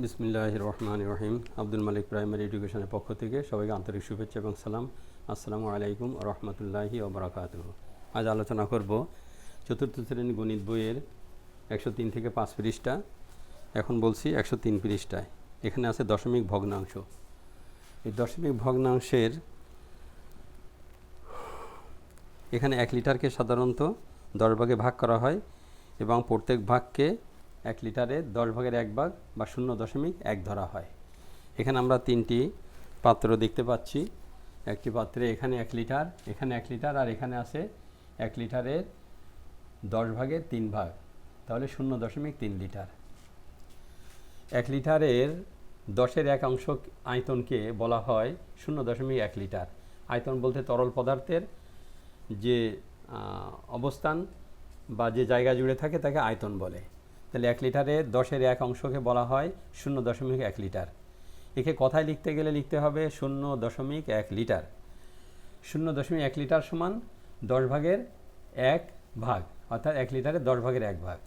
বিসমিল্লাহির রহমানির রহিম। আব্দুল মালিক প্রাইমারি এডুকেশনের পক্ষ থেকে সবাইকে আন্তরিক শুভেচ্ছা এবং সালাম। আসসালামু আলাইকুম রহমতুল্লাহি ওয়া বারাকাতুহু। আজ আলোচনা করব চতুর্থ শ্রেণী গণিত বইয়ের 103 থেকে 5 পৃষ্ঠা। এখন বলছি 103 পৃষ্ঠায়। এখানে আছে দশমিক ভগ্নাংশ। এই দশমিক ভগ্নাংশের এখানে 1 লিটারকে সাধারণত 10 ভাগে ভাগ করা হয় এবং প্রত্যেক ভাগকে 1 লিটারে 10 ভাগের 1 ভাগ বা 0.1 ধরা হয়। এখানে আমরা 3টি পাত্র দেখতে পাচ্ছি। একটি পাত্রে এখানে 1 লিটার, এখানে 1 লিটার, আর এখানে আছে 1 লিটারের 10 ভাগের 3 ভাগ, তাহলে 0.3 লিটার। 1 লিটারের 10-এর 1 অংশ আয়তনকে বলা হয় 0.1 লিটার। আয়তন বলতে তরল পদার্থের যে অবস্থান বা যে জায়গা জুড়ে থাকে তাকে আয়তন বলে। তাহলে 1 লিটারে 10-এর 1 অংশকে বলা হয় 0.1 লিটার। একে কথায় লিখতে গেলে লিখতে হবে 0.1 লিটার। 0.1 লিটার সমান 10 ভাগের 1 ভাগ, অর্থাৎ 1 লিটারে 10 ভাগের 1 ভাগ।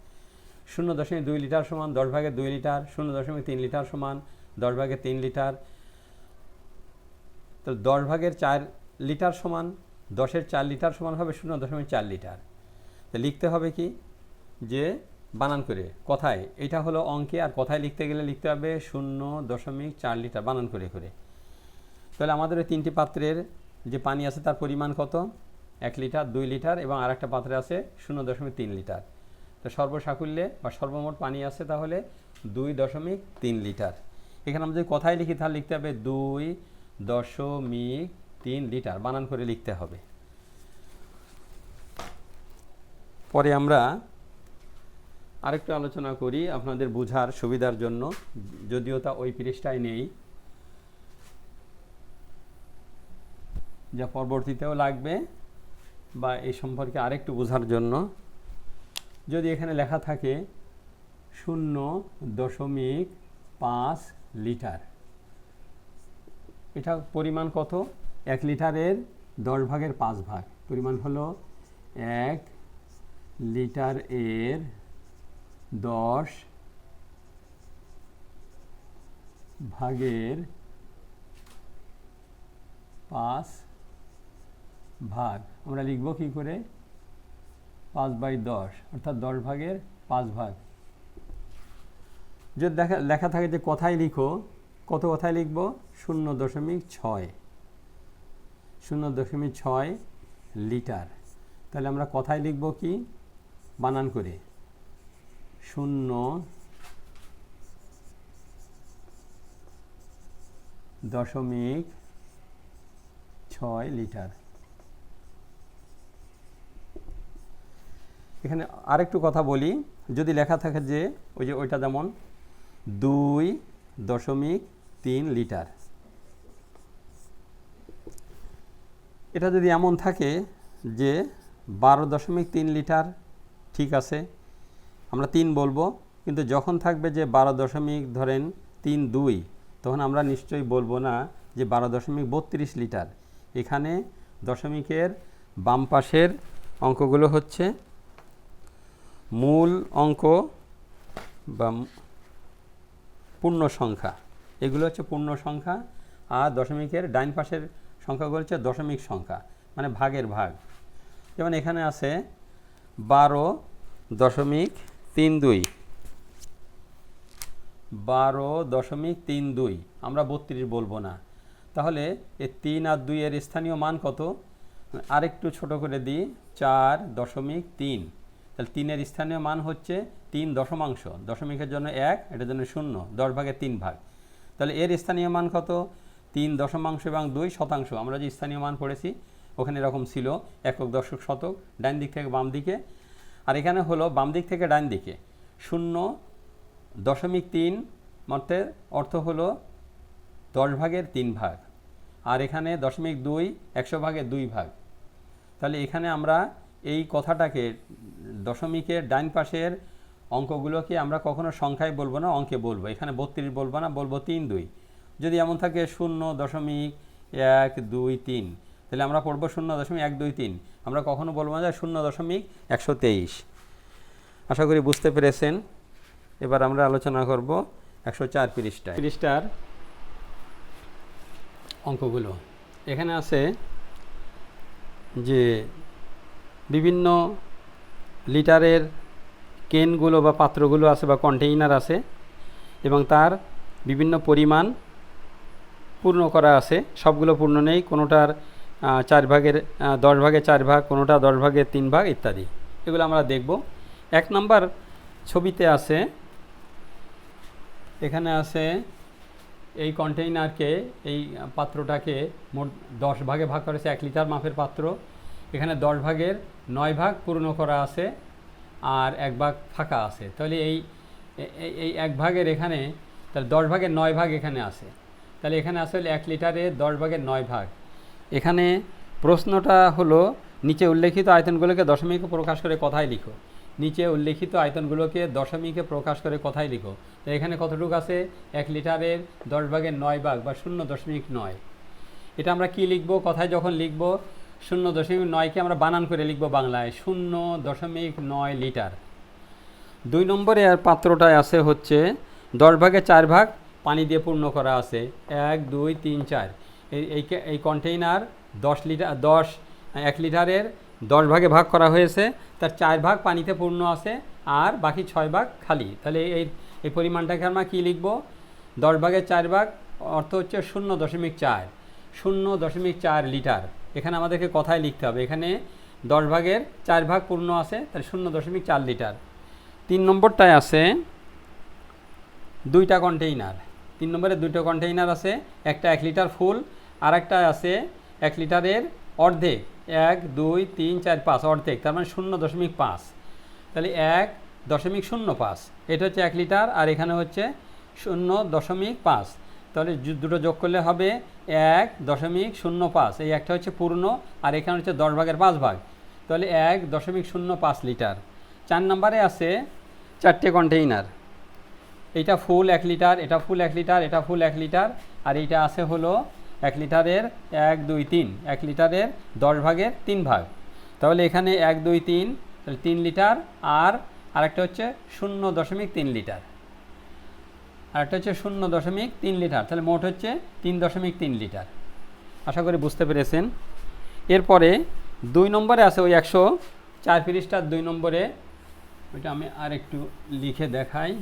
0.2 লিটার সমান 10 ভাগের 2 লিটার। 0.3 লিটার সমান 10 ভাগের 3 লিটার। তো 10 ভাগের 4 লিটার সমান 10-এর 4 লিটার সমান হবে 0.4 লিটার। তো লিখতে হবে কি, যে বানান করে কথায়, এটা হলো অঙ্কে, আর কথায় লিখতে গেলে লিখতে হবে 0.4 লিটার বানান করে করে। তাহলে আমাদের ওই 3টি পাত্রের যে পানি আছে তার পরিমাণ কত? 1 লিটার, 2 লিটার এবং আরেকটা পাত্রে আছে 0.3 লিটার। তো সর্বসাকুল্যে বা সর্বমোট পানি আছে তাহলে 2.3 লিটার। এখানে আমরা যদি কথায় লিখি তাহলে লিখতে হবে 2.3 লিটার বানান করে লিখতে হবে। পরে আমরা আরেকটু আলোচনা করি আপনাদের বোঝার সুবিধার জন্য, যদিও তা ওই পৃষ্ঠায় নেই, যা পরবর্তীতেও লাগবে বা এই সম্পর্কে আরেকটু বোঝার জন্য। যদি এখানে লেখা থাকে 0.5 লিটার, এটা পরিমাণ কত? 1 লিটারের 10 ভাগের 5 ভাগ। পরিমাণ হলো 1 লিটার এর 10 ভাগের 5 ভাগ। আমরা লিখব কি করে? 5/10, অর্থাৎ 10 ভাগের 5 ভাগ। যদি লেখা থাকে যে কথায় লিখো, কত কথায় লিখব? 0.6 লিটার। তাহলে আমরা কথায় লিখব কি, বানান করে 0.6 লিটার। এখানে আরেকটু কথা বলি, যদি লেখা থাকে যে ওইটা যেমন 2.3 লিটার, এটা যদি এমন থাকে যে 12.3 লিটার, ঠিক আছে, আমরা 3 বলবো। কিন্তু যখন থাকবে যে 12.32, তখন আমরা নিশ্চয়ই বলবো না যে 12.32 লিটার। এখানে দশমিকের বাম পাশের অঙ্কগুলো হচ্ছে মূল অঙ্ক বা পূর্ণ সংখ্যা, এগুলো হচ্ছে পূর্ণ সংখ্যা। আর দশমিকের ডাইন পাশের সংখ্যাগুলো হচ্ছে দশমিক সংখ্যা, মানে ভাগের ভাগ। যেমন এখানে আছে 12.32, আমরা 32 বলবো না। তাহলে এই 3 আর 2 এর স্থানীয় মান কত? আরেকটু ছোট করে দিই, 4.3। তাহলে 3-এর স্থানীয় মান হচ্ছে 3 দশমাংশ, দশমিকের জন্য 1, এটার জন্য 0, 10 ভাগের 3 ভাগ। তাহলে এর স্থানীয় মান কত? 3 দশমাংশ এবং 2 শতাংশ। আমরা যে স্থানীয় মান পড়েছি ওখানে এরকম ছিল, একক, দশক, শতক, ডান দিক থেকে বাম দিকে। আর এখানে হলো বাম দিক থেকে ডান দিকে 0.3 মতে অর্থ হলো 10 ভাগের 3 ভাগ। আর এখানে 0.2 100 ভাগের 2 ভাগ। তাহলে এখানে আমরা এই কথাটাকে দশমিকের ডান পাশের অঙ্কগুলোকে আমরা কখনো সংখ্যায় বলবো না, অঙ্কে বলবো। এখানে 32 বলবো না, বলবো 3, 2। যদি এমন থাকে 0.123, তাহলে আমরা পড়বো 0.123। আমরা কখনো বলবো না 0.123। আশা করি বুঝতে পেরেছেন। এবার আমরা আলোচনা করব 104 পৃষ্ঠার অঙ্কগুলো। এখানে আছে যে বিভিন্ন লিটারের কেনগুলো বা পাত্রগুলো আছে বা কন্টেইনার আছে এবং তার বিভিন্ন পরিমাণ পূর্ণ করা আছে। সবগুলো পূর্ণ নেই, কোনোটার 4 ভাগের 10 ভাগে 4 ভাগ, কোনোটা 10 ভাগের 3 ভাগ ইত্যাদি। এগুলো আমরা দেখব। 1 নম্বর ছবিতে আছে, এখানে আছে এই কন্টেইনারকে, এই পাত্রটাকে মোট 10 ভাগে ভাগ করেছে। 1 লিটার মাপের পাত্র। এখানে 10 ভাগের 9 ভাগ পূর্ণ করা আছে আর 1 ভাগ ফাঁকা আছে। তাহলে এই 1 ভাগের এখানে, তাহলে 10 ভাগের 9 ভাগ এখানে আছে। তাহলে এখানে আসলে 1 লিটারে 10 ভাগের 9 ভাগ। এখানে প্রশ্নটা হলো নিচে উল্লেখিত আয়তনগুলোকে দশমিকে প্রকাশ করে কথায় লিখো। নিচে উল্লেখিত আয়তনগুলোকে দশমিকে প্রকাশ করে কথায় লিখো। তো এখানে কতটুকু আছে? 1 লিটারের 10 ভাগের 9 ভাগ বা 0.9। এটা আমরা কি লিখব? কথায় যখন লিখব 0.9কে আমরা বানান করে লিখব বাংলায় 0.9 লিটার। 2 নম্বরে আর পাত্রটায় আছে হচ্ছে 10 ভাগে 4 ভাগ পানি দিয়ে পূর্ণ করা আছে। 1 2 3 4। এই কন্টেইনার 1 লিটারের 10 ভাগে ভাগ করা হয়েছে, তার 4 ভাগ পানিতে পূর্ণ আছে আর বাকি 6 ভাগ খালি। তাহলে এই পরিমাণটাকে আমরা কী লিখব? 10 ভাগে 4 ভাগ অর্থ হচ্ছে 0.4। 0.4 লিটার। এখানে আমাদেরকে কথায় লিখতে হবে। এখানে 10 ভাগের 4 ভাগ পূর্ণ আছে, তাহলে 0.4 লিটার। 3 নম্বরটায় আছে 2টা কন্টেইনার। 3 নম্বরে 2টো কন্টেইনার আছে। একটা 1 লিটার ফুল আর একটা আছে 1 লিটারের অর্ধেক। 1 2 3 4 5 অর্ধেক, তার মানে 0.5। তাহলে 1.05। এটা হচ্ছে 1 লিটার আর এখানে হচ্ছে 0.5। তাহলে দুটো যোগ করলে হবে 1.05। এই একটা হচ্ছে পূর্ণ আর এখানে হচ্ছে 10 ভাগের 5 ভাগ। তাহলে 1.05 লিটার। 4 নম্বরে আছে 4টে কন্টেইনার। এইটা ফুল 1 লিটার, এটা ফুল 1 লিটার, এটা ফুল 1 লিটার আর এইটা আছে হলো 1 লিটারের 1 2 3। 1 লিটারের 10 ভাগের 3 ভাগ। তাহলে এখানে 1 2 3, তাহলে 3 লিটার আর আরেকটা হচ্ছে 0.3 লিটার। আরেকটা হচ্ছে 0.3 লিটার। তাহলে মোট হচ্ছে 3.3 লিটার। আশা করি বুঝতে পেরেছেন। এরপরে 2 নম্বরে আছে ওই 104 পৃষ্ঠার 2 নম্বরে, ওইটা আমি আর একটু লিখে দেখাই।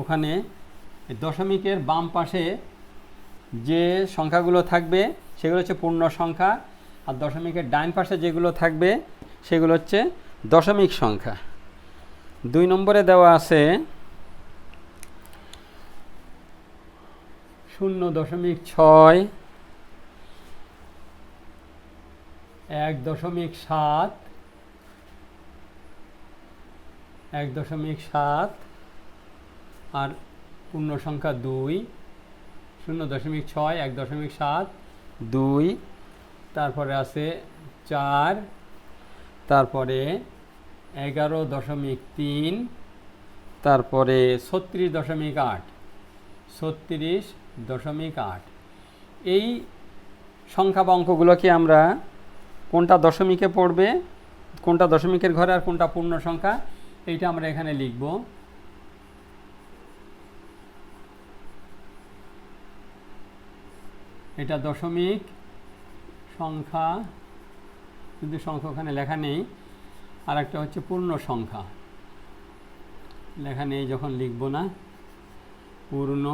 ওখানে দশমিকের বাম পাশে যে সংখ্যাগুলো থাকবে সেগুলো হচ্ছে পূর্ণ সংখ্যা আর দশমিকের ডান পাশে যেগুলো থাকবে সেগুলো হচ্ছে দশমিক সংখ্যা। 2 নম্বরে দেওয়া আছে 0.6, 1.7, 1.7 আর পূর্ণ সংখ্যা 2। 0.6, 1.7, 2, তারপরে আছে 4, তারপরে 11.3, তারপরে 36.8। 36.8। এই সংখ্যা বা অঙ্কগুলোকে আমরা কোনটা দশমিকে পড়বে, কোনটা দশমিকের ঘরে আর কোনটা পূর্ণ সংখ্যা, এইটা আমরা এখানে লিখব। এটা দশমিক সংখ্যা, কিন্তু সংখ্যা ওখানে লেখা নেই। আর একটা হচ্ছে পূর্ণ সংখ্যা, লেখা নেই যখন লিখব না। পূর্ণ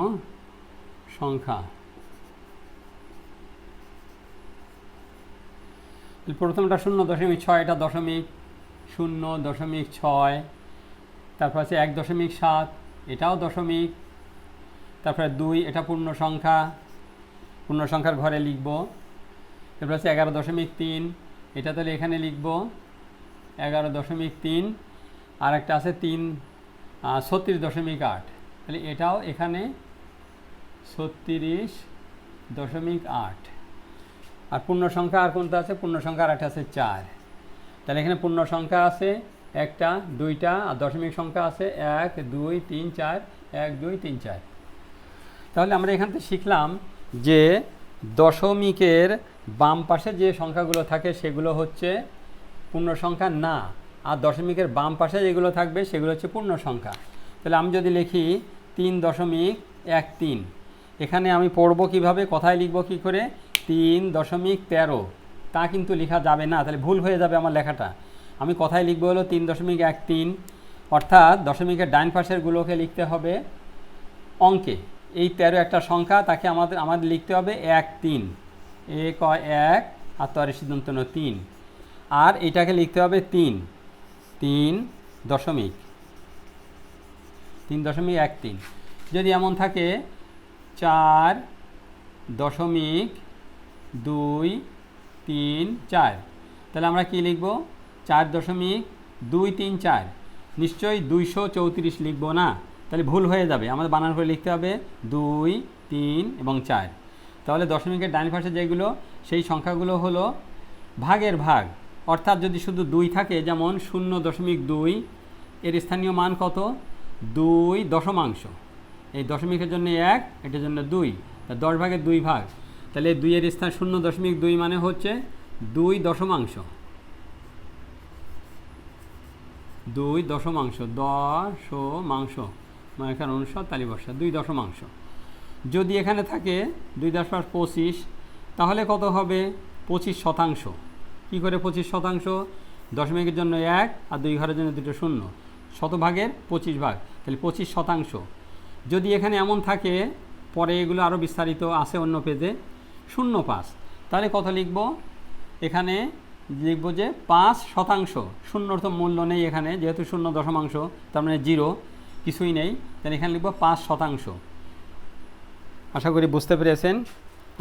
সংখ্যা। প্রথমটা 0.6, এটা দশমিক 0.6। তারপর আছে 1.7, এটাও দশমিক। তারপরে 2, এটা পূর্ণ সংখ্যা, পূর্ণ সংখ্যার ঘরে লিখব। তারপর আছে 11.3, এটা তাহলে এখানে লিখব 11.3। আর একটা আছে 36.8, তাহলে এটাও এখানে 36.8। আর পূর্ণ সংখ্যা আর কোনটা আছে? পূর্ণ সংখ্যা আর একটা আছে 4। তাহলে এখানে পূর্ণ সংখ্যা আছে একটা, 2টা আর দশমিক সংখ্যা আছে 1 2 3 4, 1 2 3 4। তাহলে আমরা এখান থেকে শিখলাম যে দশমিকের বাম পাশে যে সংখ্যাগুলো থাকে সেগুলো হচ্ছে পূর্ণ সংখ্যা না, আর দশমিকের বাম পাশে যেগুলো থাকবে সেগুলো হচ্ছে পূর্ণ সংখ্যা। তাহলে আমি যদি লিখি 3.13। এখানে আমি পড়ব কিভাবে, কথায় লিখব কি করে, 3.13, তা কিন্তু লেখা যাবে না, তাহলে ভুল হয়ে যাবে আমার লেখাটা। আমি কথায় লিখব হলো 3.13, অর্থাৎ দশমিকের ডান পাশের গুলোকে লিখতে হবে অঙ্কে। এই 13 একটা সংখ্যা, তাকে আমাদের লিখতে হবে 1 3, 1 আর তরে সিদ্ধান্ত 3, আর এটাকে লিখতে হবে 3.13। যদি এমন থাকে 4.234, তাহলে আমরা কি লিখব, 4.234, নিশ্চয়ই 234 লিখব না, তাহলে ভুল হয়ে যাবে। আমাদের বানান করে লিখতে হবে 2, 3 এবং 4। তাহলে দশমিকের ডান পাশে যেগুলো, সেই সংখ্যাগুলো হলো ভাগের ভাগ, অর্থাৎ যদি শুধু 2 থাকে, যেমন 0.2, এর স্থানীয় মান কত, 2 দশমাংশ। এই দশমিকের জন্য 1, এটার জন্য 2, তা 10 ভাগের 2 ভাগ, তাহলে 2 এর স্থান 0.2 মানে হচ্ছে 2 দশমাংশ, 2 দশমাংশ, দশমাংশ মানে এখানে অনুসার তালি বসা, 2 দশমাংশ। যদি এখানে থাকে 2 × 5 = 25, তাহলে কত হবে, 25%। কী করে 25%? দশমিকের জন্য 1 আর 2 ঘরের জন্য 2টো 0, শতভাগের 25 ভাগ, তাহলে 25%। যদি এখানে এমন থাকে, পরে এগুলো আরও বিস্তারিত আছে অন্য পেজে, 0.5, তাহলে কত লিখব, এখানে লিখব যে 5%। শূন্যর তো মূল্য নেই এখানে, যেহেতু 0 দশমাংশ, তার মানে 0, কিছুই নেই, তাহলে এখানে লিখব 5%। আশা করি বুঝতে পেরেছেন।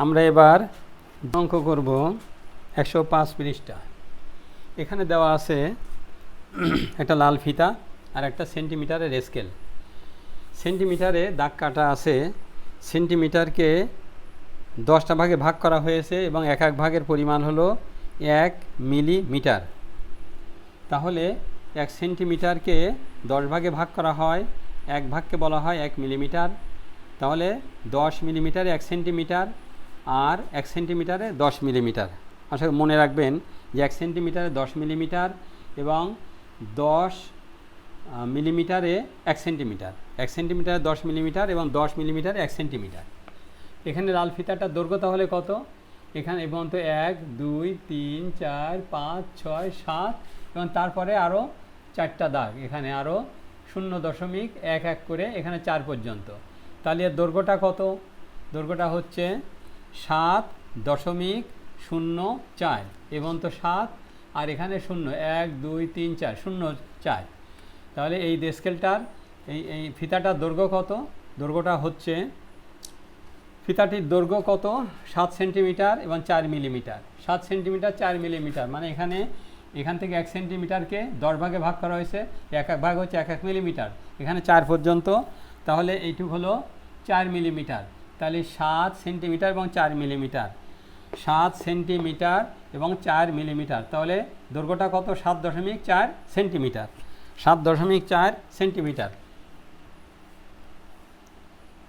আমরা এবার অঙ্ক করব 105 পৃষ্ঠা। এখানে দেওয়া আছে একটা লাল ফিতা আর একটা সেন্টিমিটারের স্কেল। সেন্টিমিটারে দাগ কাটা আছে, সেন্টিমিটারকে 10টা ভাগে ভাগ করা হয়েছে এবং এক এক ভাগের পরিমাণ হলো 1 মিলিমিটার। তাহলে 1 সেন্টিমিটারকে 10 ভাগে ভাগ করা হয়, এক ভাগকে বলা হয় 1 মিলিমিটার। তাহলে 10 মিলিমিটারে 1 সেন্টিমিটার, আর 1 সেন্টিমিটারে 10 মিলিমিটার। আসলে মনে রাখবেন যে 1 সেন্টিমিটারে 10 মিলিমিটার এবং 10 মিলিমিটারে 1 সেন্টিমিটার, 1 সেন্টিমিটারে 10 মিলিমিটার এবং 10 মিলিমিটারে 1 সেন্টিমিটার। এখানে লাল ফিতাটার দৈর্ঘ্য তাহলে কত, এখানে এবং তো 1 2 3 4 5 6 7 এবং তারপরে আরও 4টা দাগ, এখানে আরও 0.11 করে এখানে 4 পর্যন্ত। তাহলে এর দৈর্ঘ্যটা কত, দৈর্ঘ্যটা হচ্ছে 7.04 এবং তো 7 আর এখানে 0, 1 2 3 4, 0 4। তাহলে এই স্কেলটার এই ফিতাটার দৈর্ঘ্য কত, দৈর্ঘ্যটা হচ্ছে, ফিতাটির দৈর্ঘ্য কত, 7 সেন্টিমিটার এবং 4 মিলিমিটার। 7 সেন্টিমিটার 4 মিলিমিটার মানে এখান থেকে 1 সেন্টিমিটারকে 10 ভাগে ভাগ করা হয়েছে, এক এক ভাগ হচ্ছে 1 1 মিলিমিটার, এখানে 4 পর্যন্ত। তাহলে এইটুকু হলো 4 মিলিমিটার। তাহলে 7 সেন্টিমিটার এবং 4 মিলিমিটার, 7 সেন্টিমিটার এবং 4 মিলিমিটার। তাহলে দৈর্ঘ্যটা কত, 7.4 সেন্টিমিটার, 7.4 সেন্টিমিটার।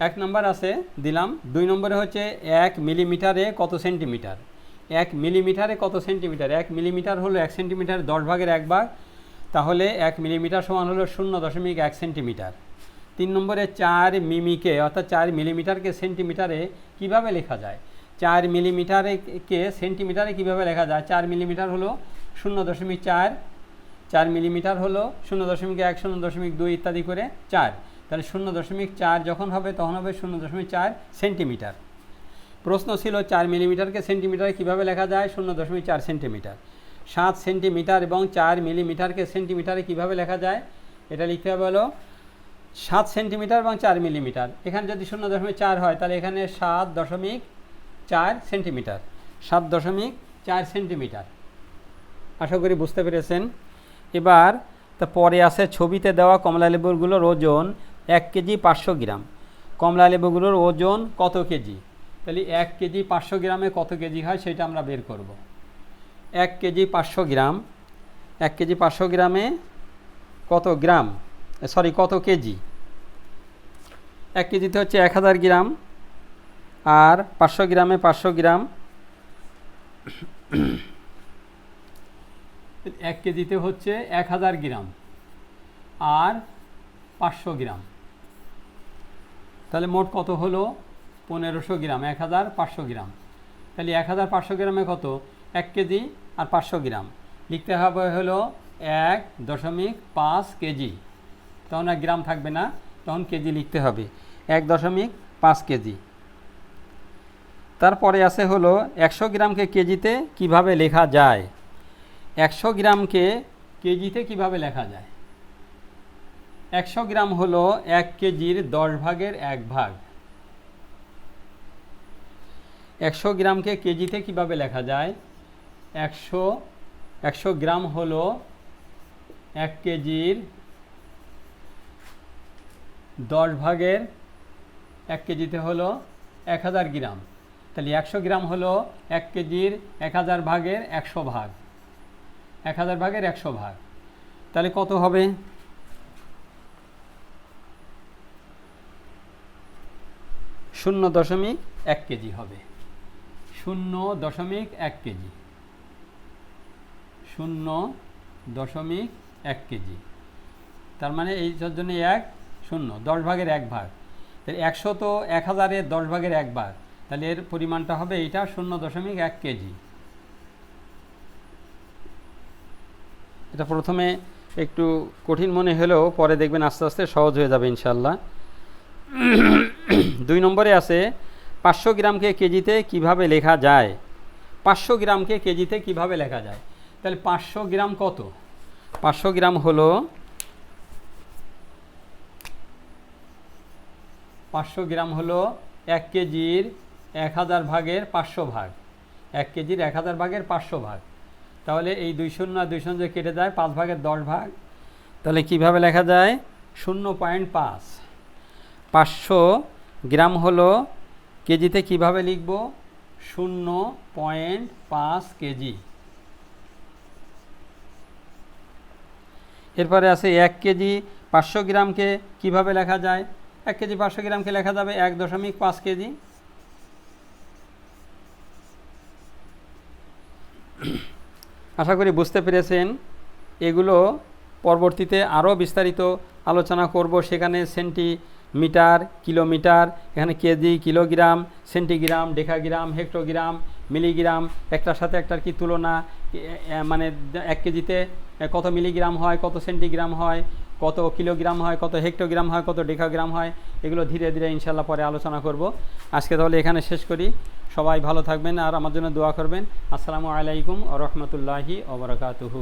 1 নম্বর আছে দিলাম। 2 নম্বরে হচ্ছে 1 মিলিমিটারে কত সেন্টিমিটার, 1 মিলিমিটারে কত সেন্টিমিটার। 1 মিলিমিটার হলো 1 সেন্টিমিটার 10 ভাগের 1 ভাগ, তাহলে 1 মিলিমিটার সমান হলো 0.1 সেন্টিমিটার। 3 নম্বরে 4 মিমিকে অর্থাৎ 4 মিলিমিটারকে সেন্টিমিটারে কিভাবে লেখা যায়, 4 মিলিমিটারকে সেন্টিমিটারে কিভাবে লেখা যায়। 4 মিলিমিটার হলো 0.4, 4 মিলিমিটার হলো 0.1 0.2 ইত্যাদি করে 4, তাহলে 0.4 যখন হবে তখন হবে 0.4 সেন্টিমিটার। প্রশ্ন ছিল 4 মিলিমিটারকে সেন্টিমিটারে কীভাবে লেখা যায়, 0.4 সেন্টিমিটার। 7 সেন্টিমিটার এবং 4 মিলিমিটারকে সেন্টিমিটারে কীভাবে লেখা যায়, এটা লিখতে হবে হলো 7 সেন্টিমিটার এবং 4 মিলিমিটার। এখানে যদি 0.4 হয় তাহলে এখানে 7.4 সেন্টিমিটার, 7.4 সেন্টিমিটার। আশা করি বুঝতে পেরেছেন। এবার তা পরে আছে ছবিতে দেওয়া কমলা লেবুগুলোর ওজন 1 কেজি 500 গ্রাম। কমলা লেবুগুলোর ওজন কত কেজি, তাহলে 1 কেজি 500 গ্রামে কত কেজি হয় সেটা আমরা বের করব। 1 কেজি 500 গ্রাম, 1 কেজি 500 গ্রামে কত গ্রাম, কত কেজি। 1 কেজিতে হচ্ছে 1000 গ্রাম, আর 500 গ্রামে 500 গ্রাম। 1 কেজিতে হচ্ছে 1000 গ্রাম আর 500 গ্রাম। তাহলে মোট কত হলো 1500 গ্রাম, 1500 গ্রাম। তাহলে 1500 গ্রামে কত, 1 কেজি আর 500 গ্রাম। লিখতে হবে হলো 1.5 কেজি। তখন আর গ্রাম থাকবে না, তখন কেজি লিখতে হবে 1.5 কেজি। তারপরে আছে হলো 100 গ্রামকে কেজিতে কিভাবে লেখা যায়। 100 গ্রামকে কেজিতে কিভাবে লেখা যায়। 100 গ্রাম হলো 1 কেজির 10 ভাগের 1 ভাগ। 100 গ্রামকে কেজিতে কিভাবে লেখা যায়। 100 গ্রাম হলো 1 কেজির 10 ভাগের 1 কেজিতে হলো 1000 গ্রাম। তাহলে 100 গ্রাম হলো 1 কেজির 1000 ভাগের 100 ভাগ, 1000 ভাগের 100 ভাগ। তাহলে কত হবে, 0.1 কেজি হবে। 0.1 কেজি, 0.1 কেজি। তার মানে এই জন্য 1 0 10 ভাগের 1 ভাগ। তাহলে 100 তো 1000-এর 10 ভাগের 1 ভাগ, তাহলে এর পরিমাণটা হবে এইটা 0.1 কেজি। এটা প্রথমে একটু কঠিন মনে হলেও পরে দেখবেন আস্তে আস্তে সহজ হয়ে যাবে ইনশাল্লাহ। 2 নম্বরে আছে 500 গ্রামকে কেজিতে কিভাবে লেখা যায়। 500 গ্রামকে কেজিতে কিভাবে লেখা যায়। তাহলে 500 গ্রাম কত, 500 গ্রাম হলো 500 গ্রাম হলো 1 কেজির 1000 ভাগের 500 ভাগ, 1 কেজির 1000 ভাগের 500 ভাগ। তাহলে এই 2 আর 2 যে কেটে যায়, 5 ভাগের 10 ভাগ। তাহলে কিভাবে লেখা যায়, 0.5। 500 গ্রাম হলো কেজিতে কিভাবে লিখব, 0.5 কেজি। এরপরে আছে 1 কেজি 500 গ্রামকে কিভাবে লেখা যায়। 1 কেজি 500 গ্রামকে লেখা যাবে 1.5 কেজি। আশা করি বুঝতে পেরেছেন। এগুলো পরবর্তীতে আরও বিস্তারিত আলোচনা করব। সেখানে সেন্টিমিটার, কিলোমিটার, এখানে KG, kilogram, centigram, decagram, hectogram, milligram, একটার সাথে একটার কি তুলনা, মানে 1 কেজিতে কত মিলিগ্রাম হয়, কত সেন্টিগ্রাম হয়, কত কিলোগ্রাম হয়, কত হেক্টোগ্রাম হয়, কত ডেকাগ্রাম হয়, এগুলো ধীরে ধীরে ইনশাল্লাহ পরে আলোচনা করব। আজকে তাহলে এখানে শেষ করি। সবাই ভালো থাকবেন আর আমার জন্য দোয়া করবেন। আসসালামু আলাইকুম ওয়া রাহমাতুল্লাহি ওয়া বারাকাতুহু।